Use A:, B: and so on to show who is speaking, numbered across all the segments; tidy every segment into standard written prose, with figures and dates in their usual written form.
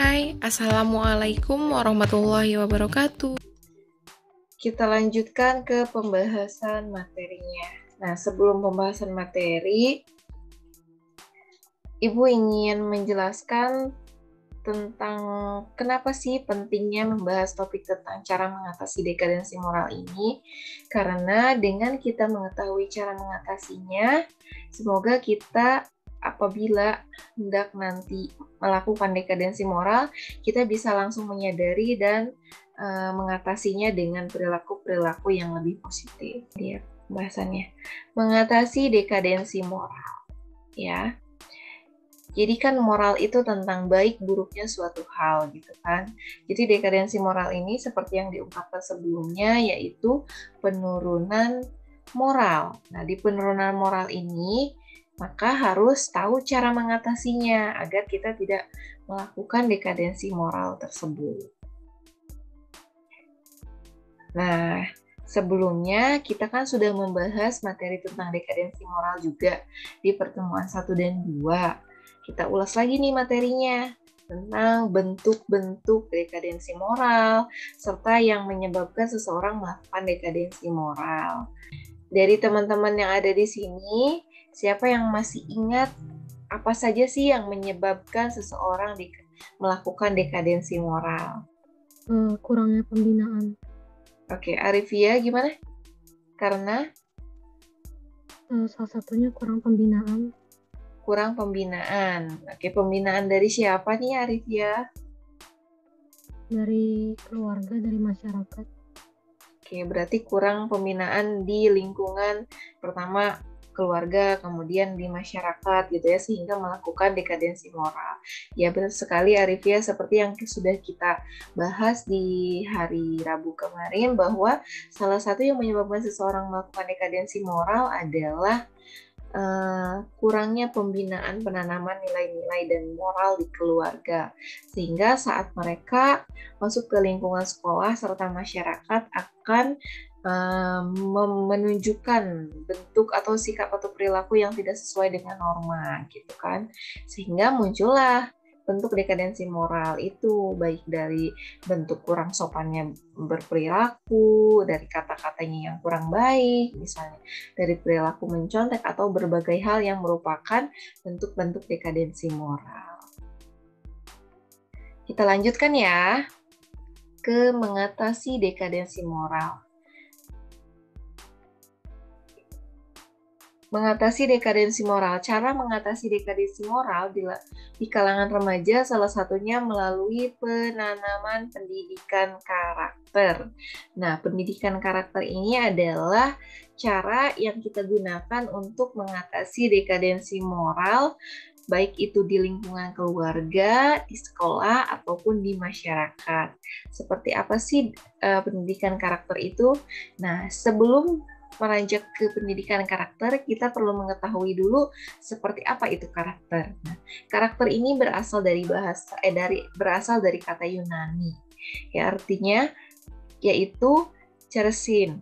A: Hai, Assalamualaikum warahmatullahi wabarakatuh.
B: Kita lanjutkan ke pembahasan materinya. Nah, sebelum pembahasan materi, Ibu ingin menjelaskan tentang kenapa sih pentingnya membahas topik tentang cara mengatasi dekadensi moral ini. Karena dengan kita mengetahui cara mengatasinya, semoga kita apabila hendak nanti melakukan dekadensi moral, kita bisa langsung menyadari dan mengatasinya dengan perilaku-perilaku yang lebih positif. Dia bahasannya mengatasi dekadensi moral, ya. Jadi kan moral itu tentang baik buruknya suatu hal gitu kan. Jadi dekadensi moral ini seperti yang diungkapkan sebelumnya yaitu penurunan moral. Nah, di penurunan moral ini maka harus tahu cara mengatasinya agar kita tidak melakukan dekadensi moral tersebut. Nah, sebelumnya kita kan sudah membahas materi tentang dekadensi moral juga di pertemuan 1 dan 2. Kita ulas lagi nih materinya tentang bentuk-bentuk dekadensi moral serta yang menyebabkan seseorang melakukan dekadensi moral. Dari teman-teman yang ada di sini, siapa yang masih ingat apa saja sih yang menyebabkan seseorang melakukan dekadensi moral?
C: Kurangnya pembinaan.
B: Oke, Arifia gimana? Karena
C: Salah satunya kurang pembinaan.
B: kurang pembinaan. Oke, pembinaan dari siapa nih Arifia?
C: Dari keluarga, dari masyarakat.
B: Oke, berarti kurang pembinaan di lingkungan pertama keluarga, kemudian di masyarakat gitu ya, sehingga melakukan dekadensi moral. Ya benar sekali Arifia, seperti yang sudah kita bahas di hari Rabu kemarin, bahwa salah satu yang menyebabkan seseorang melakukan dekadensi moral adalah kurangnya pembinaan penanaman nilai-nilai dan moral di keluarga, sehingga saat mereka masuk ke lingkungan sekolah serta masyarakat akan menunjukkan bentuk atau sikap atau perilaku yang tidak sesuai dengan norma gitu kan, sehingga muncullah bentuk dekadensi moral itu, baik dari bentuk kurang sopannya berperilaku, dari kata-katanya yang kurang baik, misalnya dari perilaku mencontek atau berbagai hal yang merupakan bentuk-bentuk dekadensi moral. Kita lanjutkan ya ke mengatasi dekadensi moral. Mengatasi dekadensi moral. Cara mengatasi dekadensi moral di kalangan remaja salah satunya melalui penanaman pendidikan karakter. Nah, pendidikan karakter ini adalah cara yang kita gunakan untuk mengatasi dekadensi moral, baik itu di lingkungan keluarga, di sekolah, ataupun di masyarakat. Seperti apa sih pendidikan karakter itu? Nah, sebelum meranjak ke pendidikan karakter, kita perlu mengetahui dulu seperti apa itu karakter. Nah, karakter ini berasal dari kata Yunani. Ya, artinya yaitu cersin,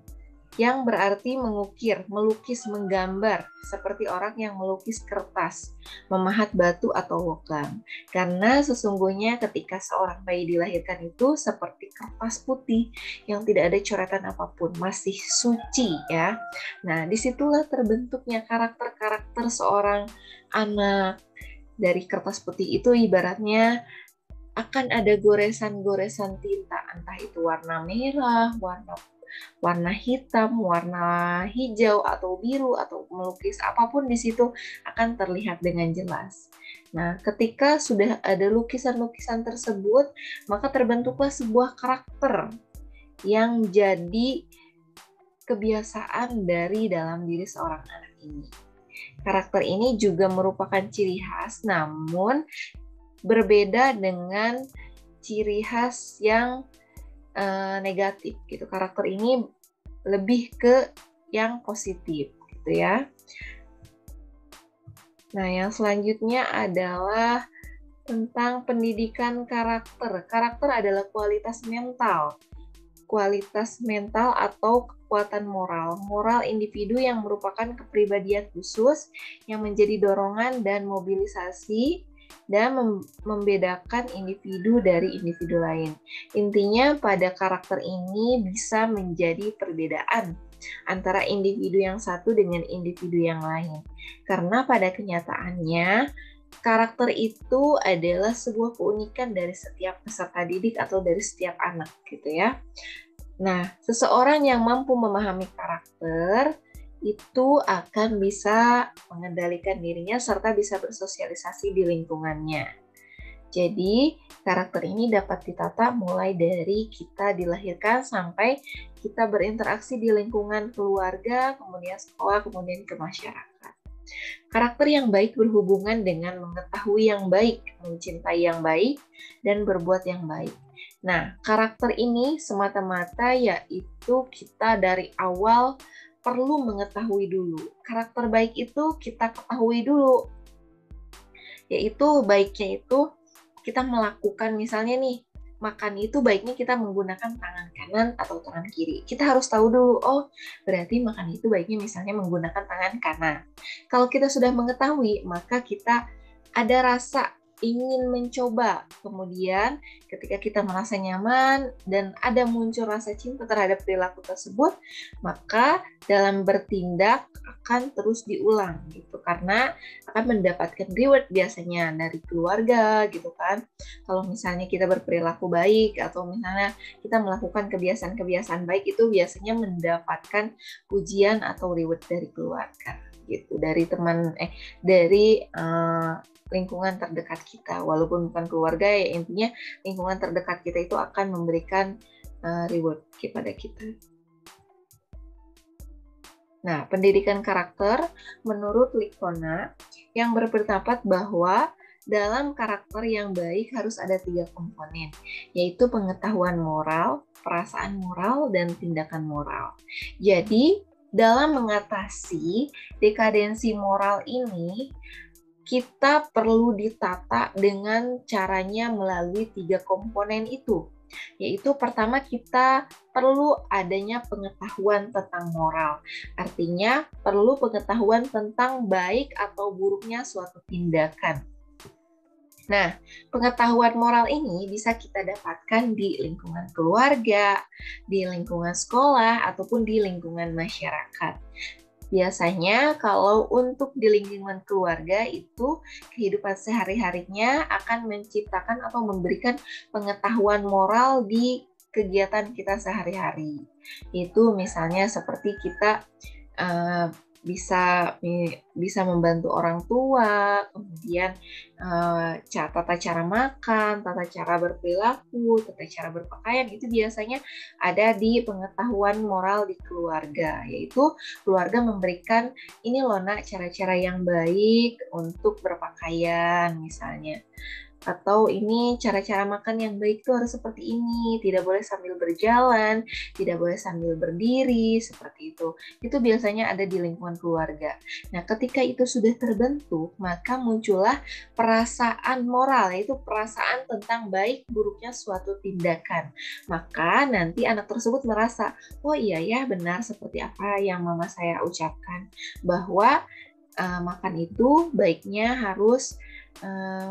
B: yang berarti mengukir, melukis, menggambar, seperti orang yang melukis kertas, memahat batu atau logam. Karena sesungguhnya ketika seorang bayi dilahirkan itu seperti kertas putih yang tidak ada coretan apapun, masih suci ya. Nah, disitulah terbentuknya karakter-karakter seorang anak. Dari kertas putih itu ibaratnya akan ada goresan-goresan tinta, entah itu warna merah, warna hitam, warna hijau atau biru atau melukis apapun di situ akan terlihat dengan jelas. Nah, ketika sudah ada lukisan-lukisan tersebut, maka terbentuklah sebuah karakter yang jadi kebiasaan dari dalam diri seorang anak ini. Karakter ini juga merupakan ciri khas, namun berbeda dengan ciri khas yang negatif gitu. Karakter ini lebih ke yang positif gitu ya. Nah, yang selanjutnya adalah tentang pendidikan karakter. Karakter adalah kualitas mental. Kualitas mental atau kekuatan moral. Moral individu yang merupakan kepribadian khusus yang menjadi dorongan dan mobilisasi dan membedakan individu dari individu lain. Intinya pada karakter ini bisa menjadi perbedaan antara individu yang satu dengan individu yang lain. Karena pada kenyataannya karakter itu adalah sebuah keunikan dari setiap peserta didik atau dari setiap anak gitu ya. Nah, seseorang yang mampu memahami karakter itu akan bisa mengendalikan dirinya serta bisa bersosialisasi di lingkungannya. Jadi, karakter ini dapat ditata mulai dari kita dilahirkan sampai kita berinteraksi di lingkungan keluarga, kemudian sekolah, kemudian ke masyarakat. Karakter yang baik berhubungan dengan mengetahui yang baik, mencintai yang baik, dan berbuat yang baik. Nah, karakter ini semata-mata yaitu kita dari awal perlu mengetahui dulu. Karakter baik itu kita ketahui dulu. Yaitu baiknya itu kita melakukan misalnya nih, makan itu baiknya kita menggunakan tangan kanan atau tangan kiri. Kita harus tahu dulu, oh berarti makan itu baiknya misalnya menggunakan tangan kanan. Kalau kita sudah mengetahui, maka kita ada rasa ingin mencoba. Kemudian ketika kita merasa nyaman dan ada muncul rasa cinta terhadap perilaku tersebut, maka dalam bertindak akan terus diulang gitu, karena akan mendapatkan reward biasanya dari keluarga gitu kan. Kalau misalnya kita berperilaku baik atau misalnya kita melakukan kebiasaan-kebiasaan baik, itu biasanya mendapatkan pujian atau reward dari keluarga gitu, dari teman dari lingkungan terdekat kita, walaupun bukan keluarga ya, intinya lingkungan terdekat kita itu akan memberikan reward kepada kita. Nah, pendidikan karakter menurut Licona yang berpendapat bahwa dalam karakter yang baik harus ada 3 komponen, yaitu pengetahuan moral, perasaan moral, dan tindakan moral. Jadi, dalam mengatasi dekadensi moral ini, kita perlu ditata dengan caranya melalui 3 komponen itu. Yaitu pertama kita perlu adanya pengetahuan tentang moral. Artinya perlu pengetahuan tentang baik atau buruknya suatu tindakan. Nah, pengetahuan moral ini bisa kita dapatkan di lingkungan keluarga, di lingkungan sekolah, ataupun di lingkungan masyarakat. Biasanya kalau untuk di lingkungan keluarga itu kehidupan sehari-harinya akan menciptakan atau memberikan pengetahuan moral di kegiatan kita sehari-hari. Itu misalnya seperti kita bisa membantu orang tua, kemudian tata cara makan, tata cara berperilaku, tata cara berpakaian, itu biasanya ada di pengetahuan moral di keluarga, yaitu keluarga memberikan ini loh nak cara-cara yang baik untuk berpakaian misalnya. Atau ini cara-cara makan yang baik tuh harus seperti ini, tidak boleh sambil berjalan, tidak boleh sambil berdiri, seperti itu. Itu biasanya ada di lingkungan keluarga. Nah, ketika itu sudah terbentuk, maka muncullah perasaan moral, yaitu perasaan tentang baik buruknya suatu tindakan. Maka nanti anak tersebut merasa, oh iya ya benar seperti apa yang mama saya ucapkan, bahwa makan itu baiknya harus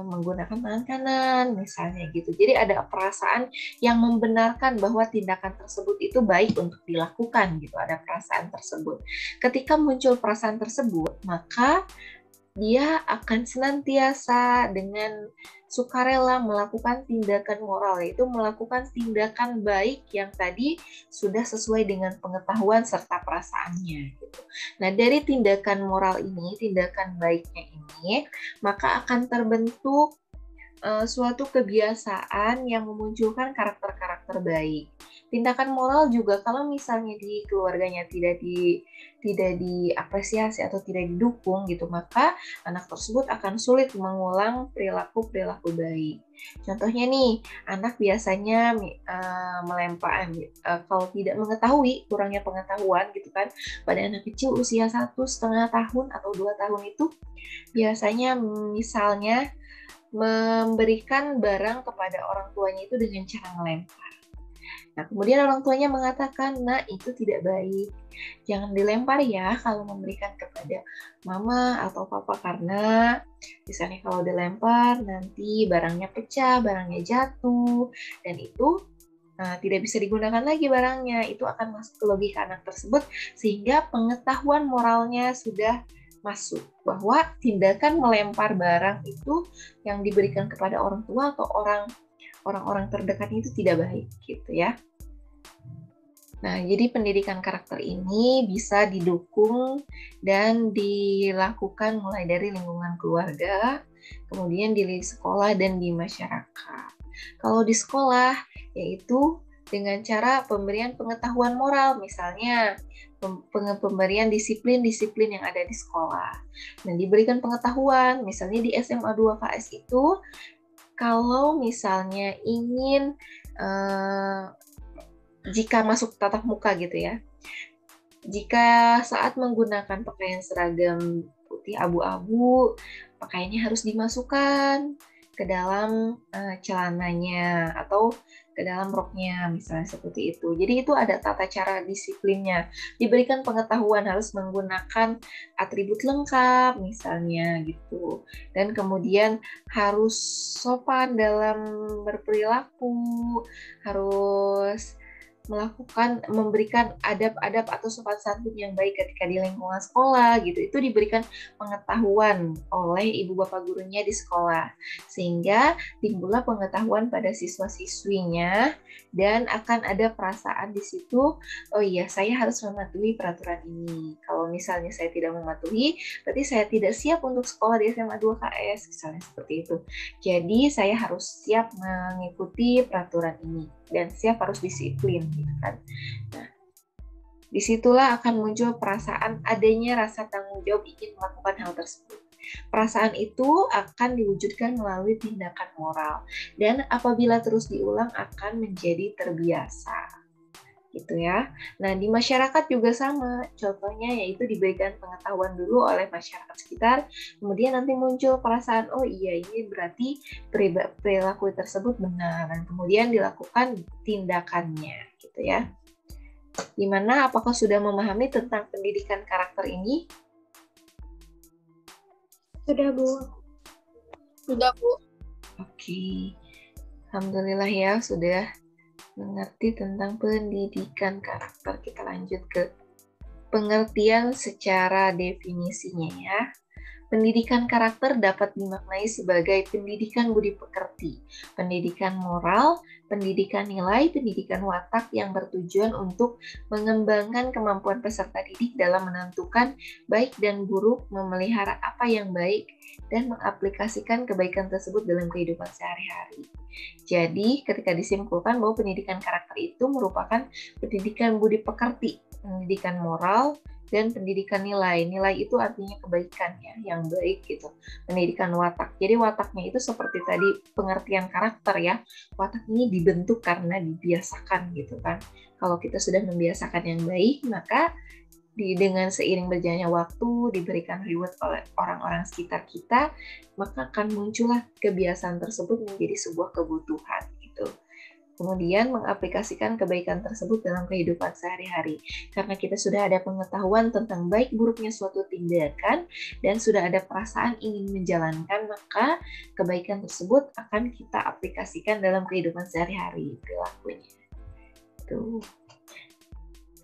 B: menggunakan tangan kanan misalnya gitu. Jadi ada perasaan yang membenarkan bahwa tindakan tersebut itu baik untuk dilakukan gitu, ada perasaan tersebut. Ketika muncul perasaan tersebut, maka dia akan senantiasa dengan sukarela melakukan tindakan moral, yaitu melakukan tindakan baik yang tadi sudah sesuai dengan pengetahuan serta perasaannya gitu. Nah, dari tindakan moral ini, tindakan baiknya ini, maka akan terbentuk suatu kebiasaan yang memunculkan karakter-karakter baik. Tindakan moral juga kalau misalnya di keluarganya tidak diapresiasi atau tidak didukung gitu, maka anak tersebut akan sulit mengulang perilaku-perilaku baik. Contohnya nih, anak biasanya melempar kalau tidak mengetahui, kurangnya pengetahuan gitu kan, pada anak kecil usia 1,5 tahun atau 2 tahun itu biasanya misalnya memberikan barang kepada orang tuanya itu dengan cara melempar. Nah, kemudian orang tuanya mengatakan, nah itu tidak baik. Jangan dilempar ya kalau memberikan kepada mama atau papa, karena misalnya kalau dilempar nanti barangnya pecah, barangnya jatuh, dan itu tidak bisa digunakan lagi barangnya. Itu akan masuk ke logika anak tersebut, sehingga pengetahuan moralnya sudah masuk bahwa tindakan melempar barang itu yang diberikan kepada orang tua atau orang-orang terdekatnya itu tidak baik gitu ya. Nah, jadi pendidikan karakter ini bisa didukung dan dilakukan mulai dari lingkungan keluarga, kemudian di sekolah dan di masyarakat. Kalau di sekolah, yaitu dengan cara pemberian pengetahuan moral, misalnya pemberian disiplin-disiplin yang ada di sekolah. Dan diberikan pengetahuan, misalnya di SMA 2 KS itu, kalau misalnya ingin jika masuk tatap muka gitu ya, jika saat menggunakan pakaian seragam putih abu-abu, pakaiannya harus dimasukkan ke dalam celananya atau ke dalam roknya, misalnya seperti itu. Jadi itu ada tata cara disiplinnya. Diberikan pengetahuan harus menggunakan atribut lengkap, misalnya gitu. Dan kemudian harus sopan dalam berperilaku, harus memberikan adab-adab atau sopan santun yang baik ketika di lingkungan sekolah gitu. Itu diberikan pengetahuan oleh ibu bapak gurunya di sekolah, sehingga timbullah pengetahuan pada siswa-siswinya dan akan ada perasaan di situ, oh iya saya harus mematuhi peraturan ini. Kalau misalnya saya tidak mematuhi, berarti saya tidak siap untuk sekolah di SMA 2 KS, misalnya seperti itu. Jadi saya harus siap mengikuti peraturan ini dan siap harus disiplin gitu kan. Nah, disitulah akan muncul perasaan adanya rasa tanggung jawab ingin melakukan hal tersebut. Perasaan itu akan diwujudkan melalui tindakan moral dan apabila terus diulang akan menjadi terbiasa. Gitu ya. Nah, di masyarakat juga sama. Contohnya yaitu diberikan pengetahuan dulu oleh masyarakat sekitar, kemudian nanti muncul perasaan, oh iya ini berarti perilaku tersebut benar, dan kemudian dilakukan tindakannya, gitu ya. Gimana, apakah sudah memahami tentang pendidikan karakter ini?
D: Sudah, Bu.
A: Sudah, Bu.
B: Oke. Alhamdulillah ya, sudah mengerti tentang pendidikan karakter. Kita lanjut ke pengertian secara definisinya ya. Pendidikan karakter dapat dimaknai sebagai pendidikan budi pekerti, pendidikan moral, pendidikan nilai, pendidikan watak yang bertujuan untuk mengembangkan kemampuan peserta didik dalam menentukan baik dan buruk, memelihara apa yang baik, dan mengaplikasikan kebaikan tersebut dalam kehidupan sehari-hari. Jadi, ketika disimpulkan bahwa pendidikan karakter itu merupakan pendidikan budi pekerti, pendidikan moral, dan pendidikan nilai. Nilai itu artinya kebaikan ya, yang baik gitu. Pendidikan watak. Jadi wataknya itu seperti tadi pengertian karakter ya. Watak ini dibentuk karena dibiasakan gitu kan. Kalau kita sudah membiasakan yang baik, maka dengan seiring berjalannya waktu, diberikan reward oleh orang-orang sekitar kita, maka akan muncullah kebiasaan tersebut menjadi sebuah kebutuhan gitu. Kemudian mengaplikasikan kebaikan tersebut dalam kehidupan sehari-hari. Karena kita sudah ada pengetahuan tentang baik buruknya suatu tindakan dan sudah ada perasaan ingin menjalankan, maka kebaikan tersebut akan kita aplikasikan dalam kehidupan sehari-hari perilakunya. Tuh.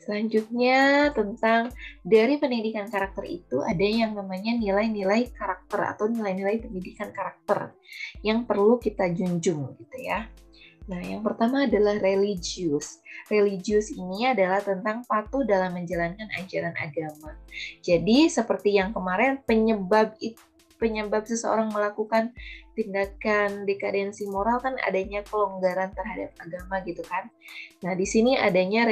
B: Selanjutnya tentang dari pendidikan karakter itu ada yang namanya nilai-nilai karakter atau nilai-nilai pendidikan karakter yang perlu kita junjung gitu ya. Nah, yang pertama adalah religius. Religius ini adalah tentang patuh dalam menjalankan ajaran agama. Jadi, seperti yang kemarin, penyebab seseorang melakukan tindakan dekadensi moral kan adanya pelonggaran terhadap agama gitu kan. Nah, di sini adanya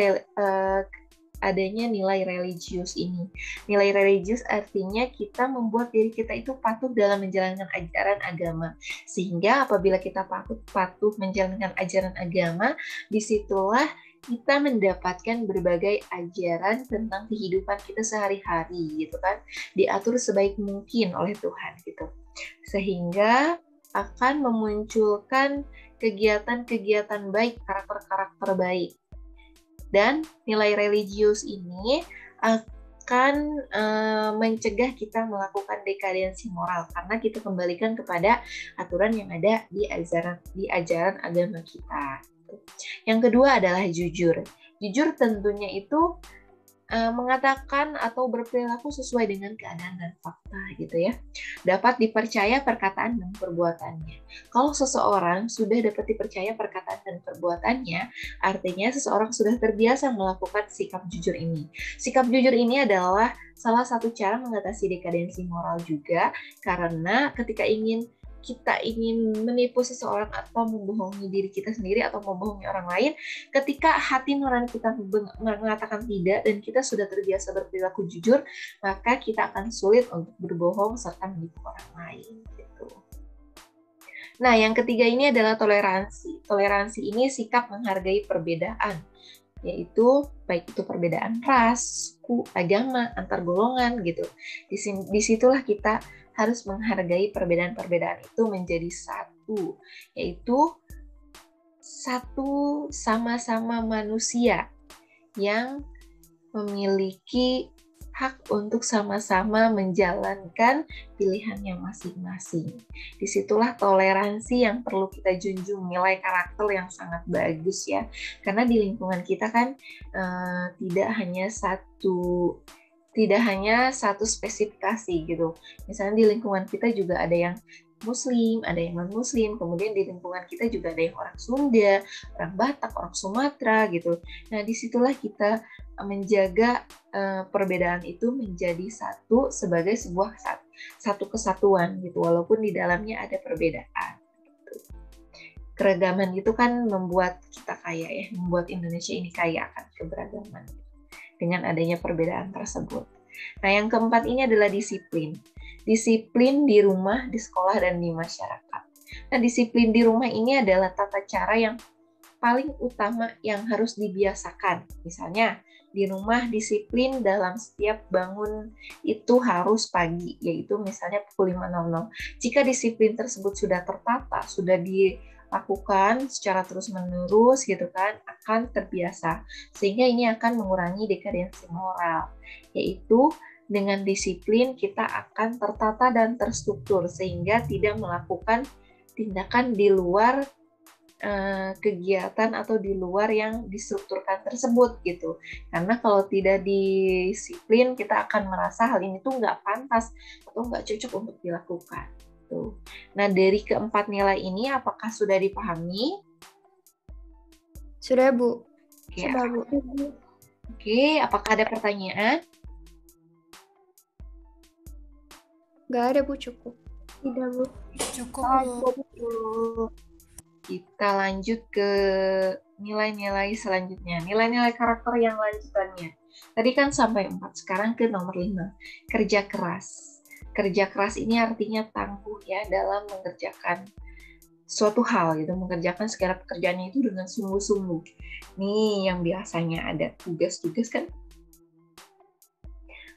B: nilai religius ini. Nilai religius artinya kita membuat diri kita itu patuh dalam menjalankan ajaran agama. Sehingga apabila kita patuh menjalankan ajaran agama, disitulah kita mendapatkan berbagai ajaran tentang kehidupan kita sehari-hari gitu kan. Diatur sebaik mungkin oleh Tuhan gitu. Sehingga akan memunculkan kegiatan-kegiatan baik, karakter-karakter baik Dan nilai religius ini akan mencegah kita melakukan dekadensi moral karena kita kembalikan kepada aturan yang ada di ajaran agama kita. Yang kedua adalah jujur. Jujur tentunya itu mengatakan atau berperilaku sesuai dengan keadaan dan fakta gitu ya. Dapat dipercaya perkataan dan perbuatannya. Kalau seseorang sudah dapat dipercaya perkataan dan perbuatannya, artinya seseorang sudah terbiasa melakukan sikap jujur ini. Sikap jujur ini adalah salah satu cara mengatasi dekadensi moral juga, karena ketika kita ingin menipu seseorang atau membohongi diri kita sendiri atau membohongi orang lain, ketika hati nurani kita mengatakan tidak dan kita sudah terbiasa berperilaku jujur, maka kita akan sulit untuk berbohong serta menipu orang lain. Gitu. Nah, yang ketiga ini adalah toleransi. Toleransi ini sikap menghargai perbedaan, yaitu baik itu perbedaan ras, suku, agama, antar golongan gitu. Disitulah kita harus menghargai perbedaan-perbedaan itu menjadi satu, yaitu satu sama-sama manusia yang memiliki hak untuk sama-sama menjalankan pilihannya masing-masing. Disitulah toleransi yang perlu kita junjung, nilai karakter yang sangat bagus ya. Karena di lingkungan kita kan tidak hanya satu spesifikasi gitu. Misalnya di lingkungan kita juga ada yang Muslim, ada yang non-Muslim, kemudian di lingkungan kita juga ada yang orang Sunda, orang Batak, orang Sumatera gitu. Nah, disitulah kita menjaga perbedaan itu menjadi satu sebagai sebuah satu kesatuan gitu, walaupun di dalamnya ada perbedaan. Gitu. Keragaman itu kan membuat kita kaya ya, membuat Indonesia ini kaya akan keberagaman dengan adanya perbedaan tersebut. Nah, yang keempat ini adalah disiplin. Disiplin di rumah, di sekolah, dan di masyarakat. Nah, disiplin di rumah ini adalah tata cara yang paling utama yang harus dibiasakan. Misalnya, di rumah disiplin dalam setiap bangun itu harus pagi, yaitu misalnya pukul 5.00. Jika disiplin tersebut sudah tertata, sudah dilakukan secara terus-menerus gitu kan, akan terbiasa. Sehingga ini akan mengurangi dekadensi moral, yaitu dengan disiplin kita akan tertata dan terstruktur sehingga tidak melakukan tindakan di luar kegiatan atau di luar yang distrukturkan tersebut gitu. Karena kalau tidak disiplin kita akan merasa hal ini tuh nggak pantas atau nggak cocok untuk dilakukan. Tuh. Nah, dari keempat nilai ini apakah sudah dipahami?
A: Sudah, Bu.
B: Oke,
A: Sudah, Bu.
B: Oke, apakah ada pertanyaan?
A: Nggak ada, Bu. Cukup. Tidak, Bu.
D: Cukup, Bu.
B: Kita lanjut ke nilai-nilai selanjutnya. Nilai-nilai karakter yang lanjutannya. Tadi kan sampai 4, sekarang ke nomor 5. Kerja keras. Kerja keras ini artinya tangguh ya dalam mengerjakan suatu hal gitu, mengerjakan segala pekerjaannya itu dengan sungguh-sungguh. Nih yang biasanya ada tugas-tugas kan.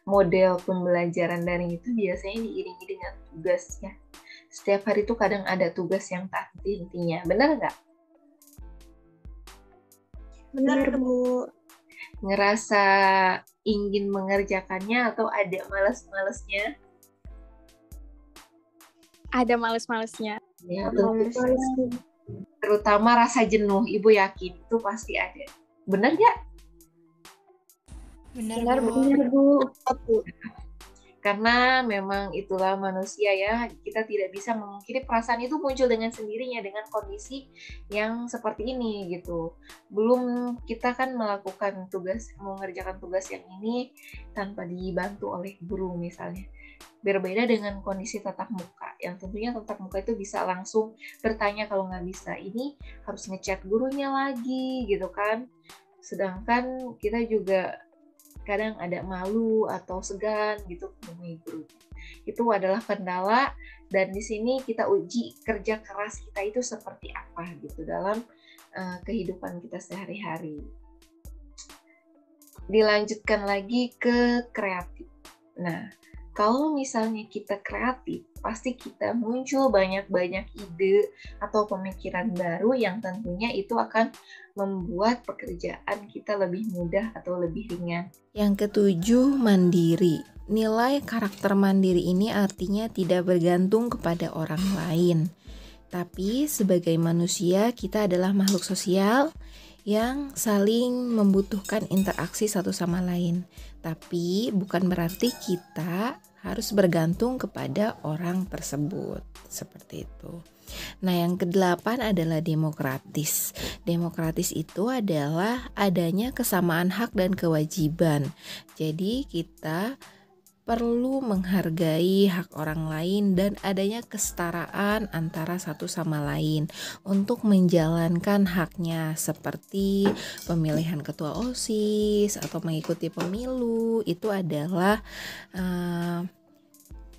B: Model pembelajaran daring itu biasanya diiringi dengan tugas ya. Setiap hari itu kadang ada tugas yang tak henti-hentinya. Benar nggak?
A: Benar, Bu.
B: Ngerasa ingin mengerjakannya atau ada malas-malesnya?
D: Ada males-malesnya.
B: Ya, terutama rasa jenuh. Ibu yakin itu pasti ada. Benar nggak?
D: Benar, Bu.
A: Bu.
B: Karena memang itulah manusia ya, kita tidak bisa memungkiri perasaan itu muncul dengan sendirinya dengan kondisi yang seperti ini gitu. Belum kita kan melakukan tugas, mengerjakan tugas yang ini tanpa dibantu oleh guru misalnya. Berbeda dengan kondisi tatap muka, yang tentunya tatap muka itu bisa langsung bertanya kalau nggak bisa. Ini harus ngechat gurunya lagi gitu kan. Sedangkan kita juga kadang ada malu atau segan gitu menemui guru. Itu adalah kendala dan di sini kita uji kerja keras kita itu seperti apa gitu dalam kehidupan kita sehari-hari. Dilanjutkan lagi ke kreatif. Nah, Kalau misalnya kita kreatif, pasti kita muncul banyak-banyak ide atau pemikiran baru yang tentunya itu akan membuat pekerjaan kita lebih mudah atau lebih ringan. Yang ketujuh, mandiri. Nilai karakter mandiri ini artinya tidak bergantung kepada orang lain. Tapi sebagai manusia, kita adalah makhluk sosial yang saling membutuhkan interaksi satu sama lain. Tapi bukan berarti kita harus bergantung kepada orang tersebut. Seperti itu. Nah, yang kedelapan adalah demokratis. Demokratis itu adalah adanya kesamaan hak dan kewajiban. Jadi kita perlu menghargai hak orang lain dan adanya kesetaraan antara satu sama lain untuk menjalankan haknya, seperti pemilihan ketua OSIS atau mengikuti pemilu. Itu adalah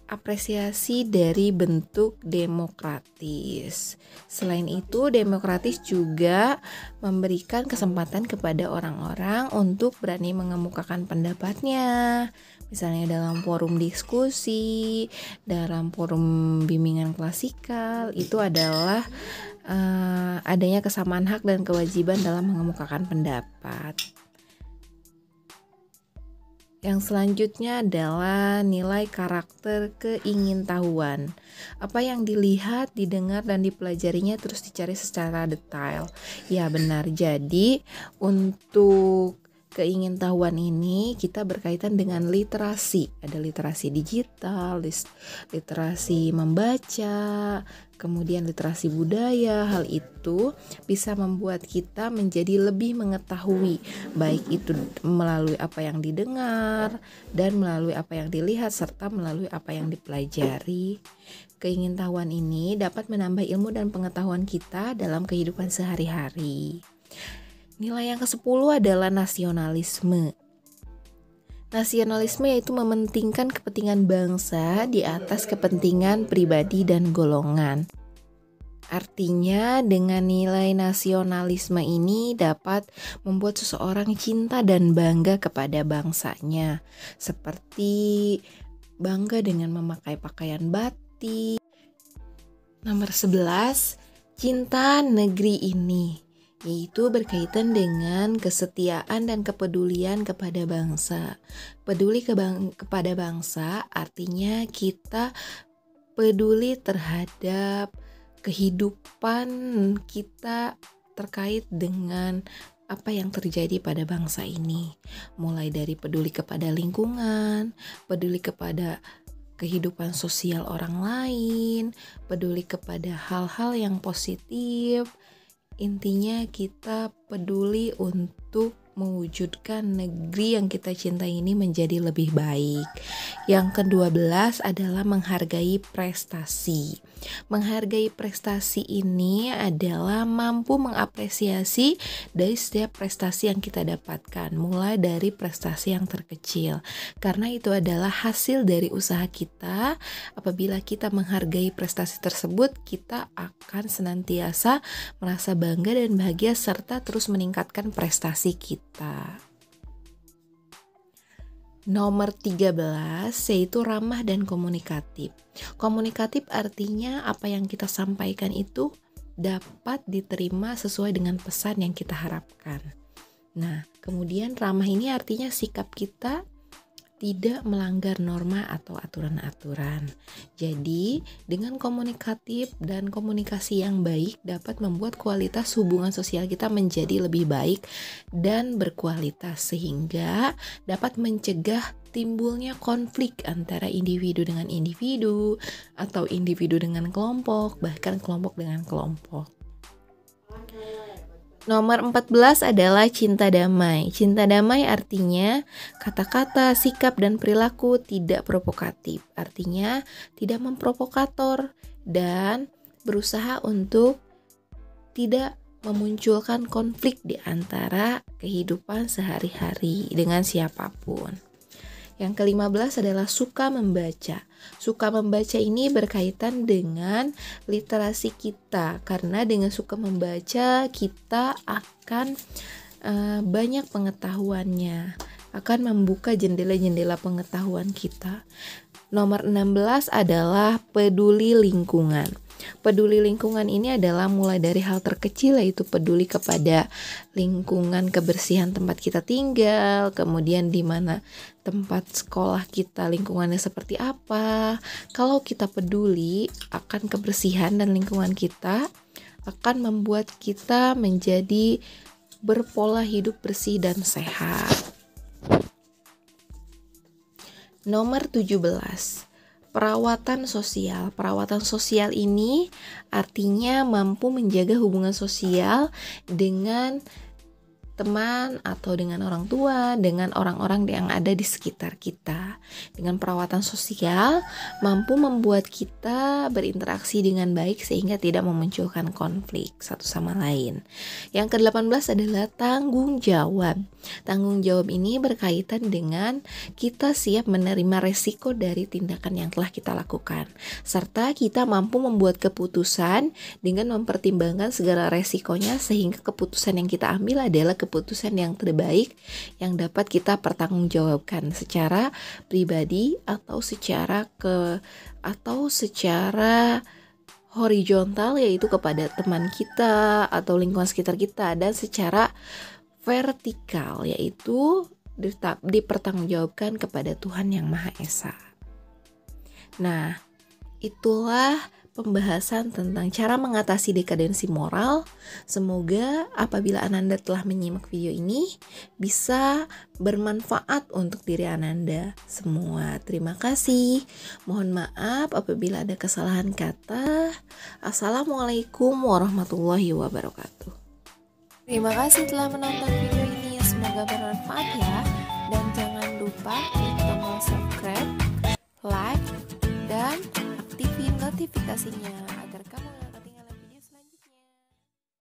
B: apresiasi dari bentuk demokratis. Selain itu, demokratis juga memberikan kesempatan kepada orang-orang untuk berani mengemukakan pendapatnya. Misalnya dalam forum diskusi, dalam forum bimbingan klasikal, itu adalah adanya kesamaan hak dan kewajiban dalam mengemukakan pendapat. Yang selanjutnya adalah nilai karakter keingintahuan. Apa yang dilihat, didengar, dan dipelajarinya terus dicari secara detail. Ya benar, jadi untuk keingintahuan ini kita berkaitan dengan literasi. Ada literasi digital, literasi membaca, kemudian literasi budaya. Hal itu bisa membuat kita menjadi lebih mengetahui, baik itu melalui apa yang didengar dan melalui apa yang dilihat serta melalui apa yang dipelajari. Keingintahuan ini dapat menambah ilmu dan pengetahuan kita dalam kehidupan sehari-hari. Nilai yang ke-10 adalah nasionalisme. Nasionalisme yaitu mementingkan kepentingan bangsa di atas kepentingan pribadi dan golongan. Artinya dengan nilai nasionalisme ini dapat membuat seseorang cinta dan bangga kepada bangsanya. Seperti bangga dengan memakai pakaian batik. Nomor 11, cinta negeri ini. Yaitu berkaitan dengan kesetiaan dan kepedulian kepada bangsa. Peduli kepada bangsa artinya kita peduli terhadap kehidupan kita terkait dengan apa yang terjadi pada bangsa ini. Mulai dari peduli kepada lingkungan, peduli kepada kehidupan sosial orang lain, peduli kepada hal-hal yang positif. Intinya kita peduli untuk mewujudkan negeri yang kita cintai ini menjadi lebih baik. Yang ke-12 adalah menghargai prestasi. Menghargai prestasi ini adalah mampu mengapresiasi dari setiap prestasi yang kita dapatkan, mulai dari prestasi yang terkecil. Karena itu adalah hasil dari usaha kita. Apabila kita menghargai prestasi tersebut, kita akan senantiasa merasa bangga dan bahagia serta terus meningkatkan prestasi kita. Nomor 13 yaitu ramah dan komunikatif. Komunikatif artinya apa yang kita sampaikan itu dapat diterima sesuai dengan pesan yang kita harapkan. Nah, kemudian ramah ini artinya sikap kita tidak melanggar norma atau aturan-aturan. Jadi, dengan komunikatif dan komunikasi yang baik dapat membuat kualitas hubungan sosial kita menjadi lebih baik dan berkualitas sehingga dapat mencegah timbulnya konflik antara individu dengan individu atau individu dengan kelompok, bahkan kelompok dengan kelompok. Nomor 14 adalah cinta damai. Cinta damai artinya kata-kata, sikap, dan perilaku tidak provokatif. Artinya tidak memprovokator dan berusaha untuk tidak memunculkan konflik di antara kehidupan sehari-hari dengan siapapun. Yang ke-15 adalah suka membaca. Suka membaca ini berkaitan dengan literasi kita, karena dengan suka membaca kita akan banyak pengetahuannya, akan membuka jendela-jendela pengetahuan kita.
E: Nomor 16 adalah peduli lingkungan. Peduli lingkungan ini adalah mulai dari hal terkecil, yaitu peduli kepada lingkungan kebersihan tempat kita tinggal, kemudian di mana tempat sekolah kita lingkungannya seperti apa. Kalau kita peduli akan kebersihan dan lingkungan kita, akan membuat kita menjadi berpola hidup bersih dan sehat. Nomor 17, perawatan sosial. Perawatan sosial ini artinya mampu menjaga hubungan sosial dengan teman atau dengan orang tua, dengan orang-orang yang ada di sekitar kita. Dengan perawatan sosial mampu membuat kita berinteraksi dengan baik sehingga tidak memunculkan konflik satu sama lain. Yang ke-18 adalah tanggung jawab. Tanggung jawab ini berkaitan dengan kita siap menerima resiko dari tindakan yang telah kita lakukan, serta kita mampu membuat keputusan dengan mempertimbangkan segala resikonya sehingga keputusan yang kita ambil adalah keputusan yang terbaik yang dapat kita pertanggungjawabkan secara pribadi atau secara horizontal, yaitu kepada teman kita atau lingkungan sekitar kita, dan secara vertikal, yaitu dipertanggungjawabkan kepada Tuhan Yang Maha Esa. Nah, itulah pembahasan tentang cara mengatasi dekadensi moral. Semoga apabila Ananda telah menyimak video ini bisa bermanfaat untuk diri Ananda semua. Terima kasih. Mohon maaf apabila ada kesalahan kata. Assalamualaikum warahmatullahi wabarakatuh. Terima kasih telah menonton video ini. Semoga bermanfaat ya. Dan jangan lupa klik tombol subscribe, like, dan aktifin notifikasinya agar kamu